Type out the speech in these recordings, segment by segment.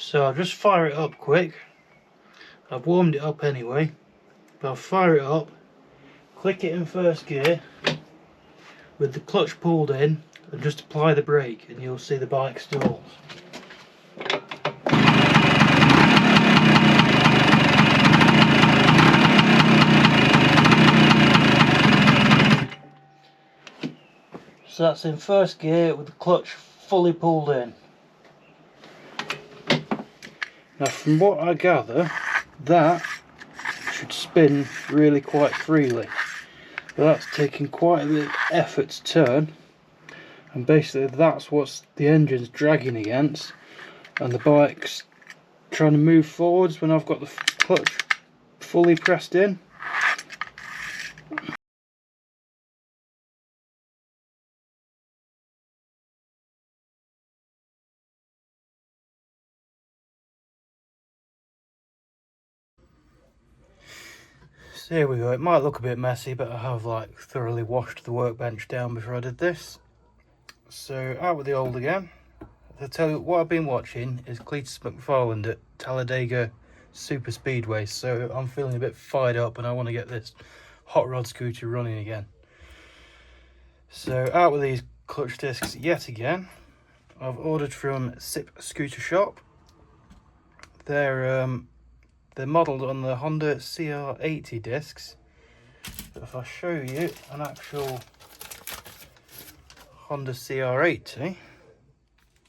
So I'll just fire it up quick. I've warmed it up anyway, but I'll fire it up, click it in first gear with the clutch pulled in, and just apply the brake and you'll see the bike stalls. So that's in first gear with the clutch fully pulled in. Now from what I gather, that should spin really quite freely. But that's taking quite a bit of effort to turn. And basically that's what the engine's dragging against. And the bike's trying to move forwards when I've got the clutch fully pressed in. So here we go. It might look a bit messy, but I have like thoroughly washed the workbench down before I did this. So out with the old again. I'll tell you what I've been watching is Cletus McFarland at Talladega Super Speedway. So I'm feeling a bit fired up and I want to get this hot rod scooter running again. So out with these clutch discs yet again. I've ordered from Sip Scooter Shop. They're modelled on the Honda CR80 discs. But if I show you an actual Honda CR80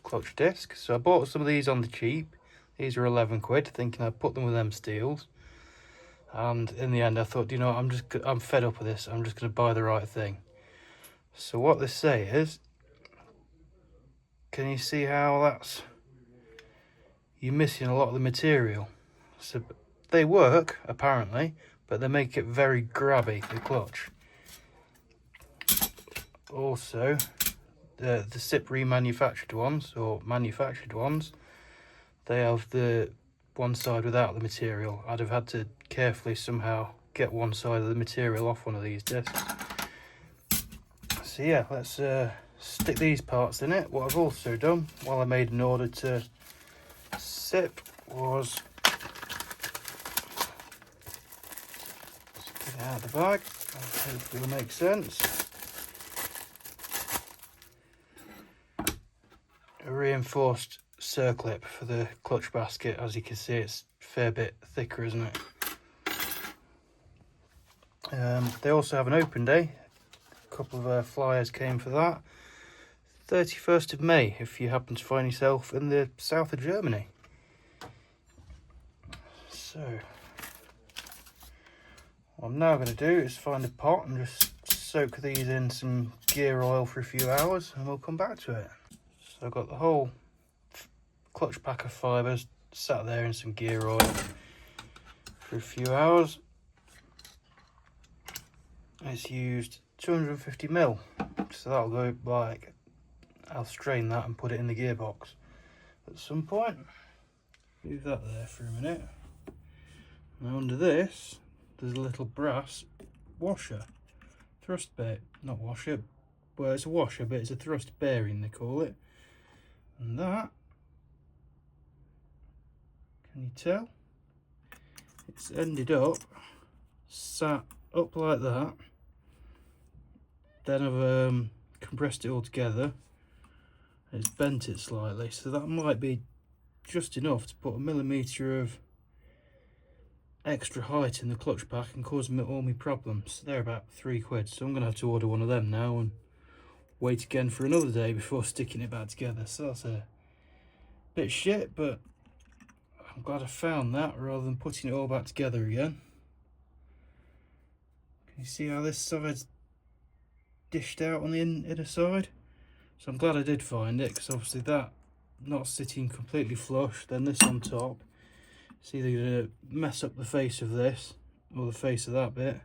clutch disc, so I bought some of these on the cheap. These are 11 quid, thinking I'd put them with them steels. And in the end, I thought, you know, I'm fed up with this. I'm just going to buy the right thing. So what they say is, can you see how that's you're missing a lot of the material? So they work apparently, but they make it very grabby, the clutch. Also, the SIP remanufactured ones or manufactured ones, they have the one side without the material. I'd have had to carefully somehow get one side of the material off one of these discs. So yeah, let's stick these parts in it. What I've also done while I made an order to SIP was get it out of the bag. Hopefully it'll make sense. A reinforced circlip for the clutch basket. As you can see, it's a fair bit thicker, isn't it? They also have an open day. A couple of flyers came for that. 31st of May, if you happen to find yourself in the south of Germany. So, what I'm now going to do is find a pot and just soak these in some gear oil for a few hours and we'll come back to it. So I've got the whole clutch pack of fibres sat there in some gear oil for a few hours. It's used 250ml, so that'll go like, I'll strain that and put it in the gearbox at some point. Leave that there for a minute. Now under this, there's a little brass washer, thrust bearing, not washer, well it's a washer but it's a thrust bearing they call it. And that, can you tell? It's ended up, sat up like that. Then I've compressed it all together. It's bent it slightly, so that might be just enough to put a millimetre of extra height in the clutch pack and cause me all my problems. They're about 3 quid, so I'm going to have to order one of them now and wait again for another day before sticking it back together. So that's a bit shit, but I'm glad I found that rather than putting it all back together again. Can you see how this side's dished out on the inner side? So I'm glad I did find it, because obviously that not sitting completely flush, then this on top, it's either going to mess up the face of this or the face of that bit,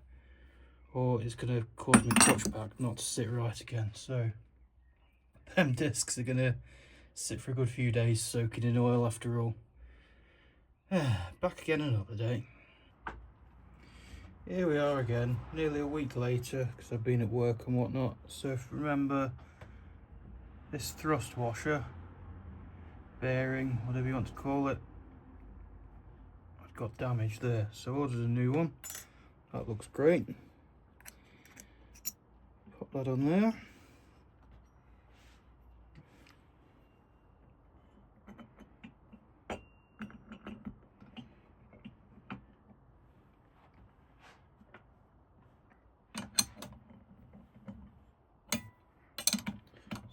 or it's going to cause my clutch pack not to sit right again. So them discs are going to sit for a good few days soaking in oil after all. Back again another day. Here we are again, nearly a week later, because I've been at work and whatnot. So if you remember, this thrust washer bearing, whatever you want to call it, I've got damage there, so I ordered a new one. That looks great. Pop that on there.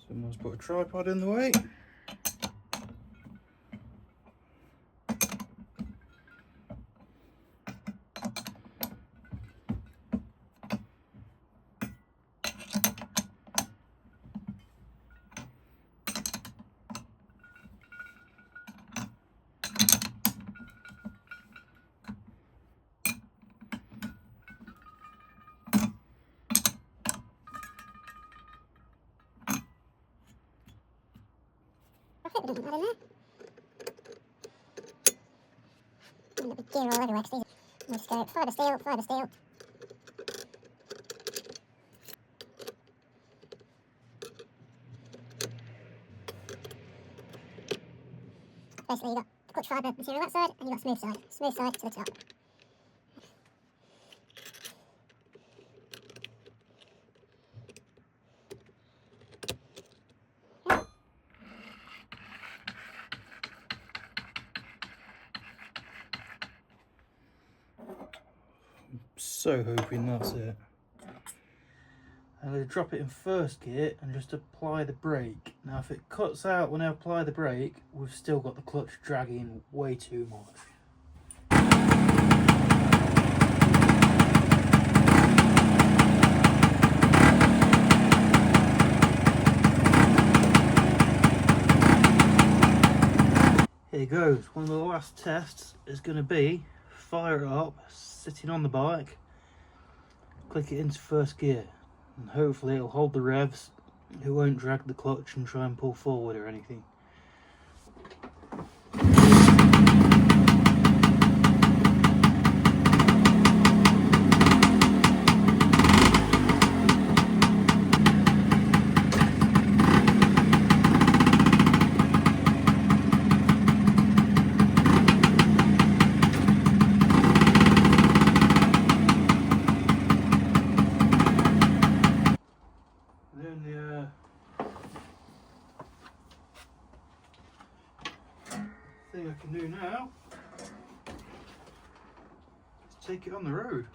Someone's put a tripod in the way. We don't put that in there. And the gear all everywhere, because these just go further steel, further steel. Basically you've got clutch fibre material that side, and you've got smooth side. Smooth side to the top. So hoping that's it. I'm going to drop it in first gear and just apply the brake. Now if it cuts out when I apply the brake, we've still got the clutch dragging way too much. Here goes. One of the last tests is going to be fire it up, sitting on the bike, click it into first gear, and hopefully it'll hold the revs, it won't drag the clutch and try and pull forward or anything. Thing I can do now is take it on the road.